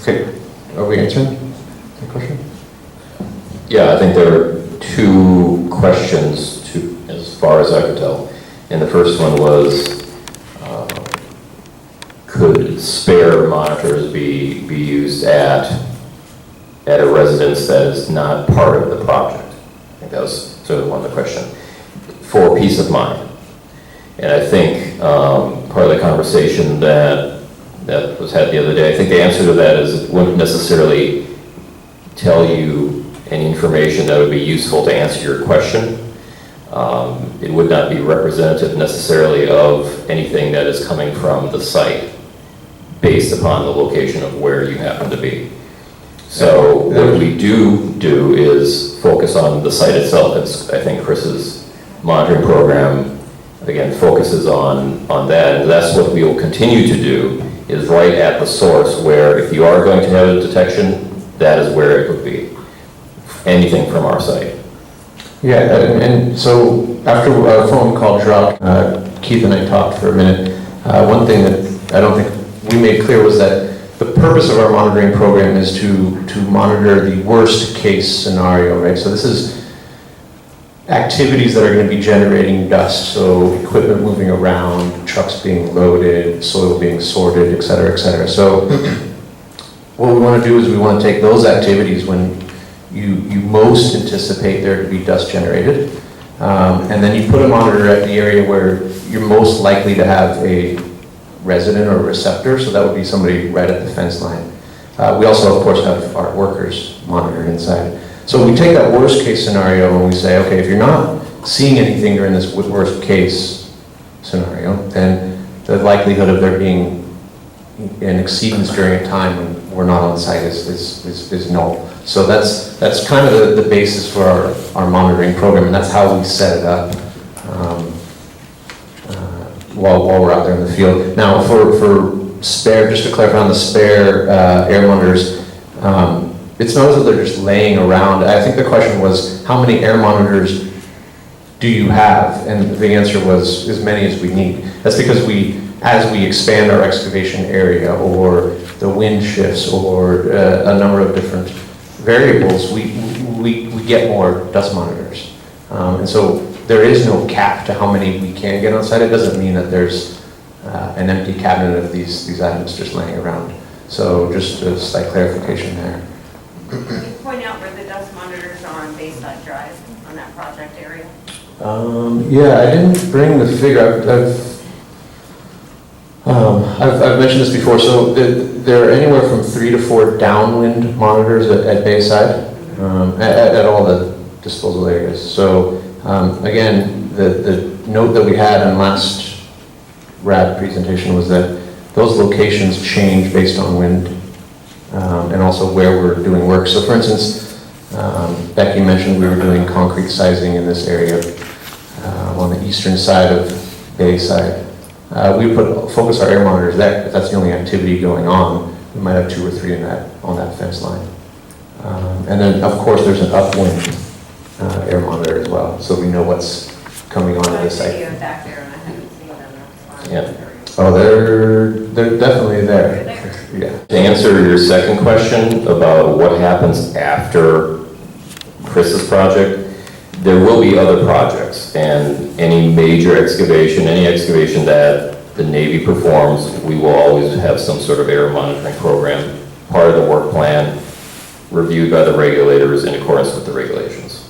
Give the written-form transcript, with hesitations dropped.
Okay, are we answering the question? Yeah, I think there are two questions as far as I could tell. And the first one was, could spare monitors be used at a residence that is not part of the project? I think that was sort of one of the questions. For peace of mind. And I think part of the conversation that was had the other day, I think the answer to that is it wouldn't necessarily tell you any information that would be useful to answer your question. It would not be representative necessarily of anything that is coming from the site based upon the location of where you happen to be. So what we do is focus on the site itself. It's, I think Chris's monitoring program, again, focuses on that. And that's what we will continue to do, is right at the source where if you are going to have a detection, that is where it would be. Anything from our site. Yeah, and so after our phone call dropped, Keith and I talked for a minute. One thing that I don't think we made clear was that the purpose of our monitoring program is to monitor the worst case scenario, right? So this is activities that are going to be generating dust, so equipment moving around, trucks being loaded, soil being sorted, et cetera, et cetera. So what we want to do is we want to take those activities when you most anticipate there to be dust generated, and then you put a monitor at the area where you're most likely to have a resident or receptor, so that would be somebody right at the fence line. We also, of course, have our workers monitored inside. So we take that worst case scenario and we say, okay, if you're not seeing anything during this worst case scenario, then the likelihood of there being an exceedance during a time when we're not on site is null. So that's kind of the basis for our monitoring program, and that's how we set it up while we're out there in the field. Now, for spare, just to clarify on the spare air monitors, it's not as though they're just laying around. I think the question was, how many air monitors do you have? And the answer was, as many as we need. That's because as we expand our excavation area, or the wind shifts, or a number of different variables, we get more dust monitors. And so there is no cap to how many we can get on site. It doesn't mean that there's an empty cabinet of these items just laying around. So just a slight clarification there. Can you point out where the dust monitors are on Bayside Drive, on that project area? Yeah, I didn't bring the figure. I've mentioned this before. So there are anywhere from 3 to 4 downwind monitors at Bayside, at all the disposal areas. So again, the note that we had in last RAD presentation was that those locations change based on wind and also where we're doing work. So for instance, Becky mentioned we were doing concrete sizing in this area on the eastern side of Bayside. We focus our air monitors there. If that's the only activity going on, we might have 2 or 3 on that fence line. And then, of course, there's an upwind air monitor as well, so we know what's coming onto the site. Videos back there, and I haven't seen them. That's fine. Yeah. Oh, they're definitely there. They're there. Yeah. To answer your second question about what happens after Chris's project, there will be other projects, and any major excavation, any excavation that the Navy performs, we will always have some sort of air monitoring program, part of the work plan, reviewed by the regulators in accordance with the regulations.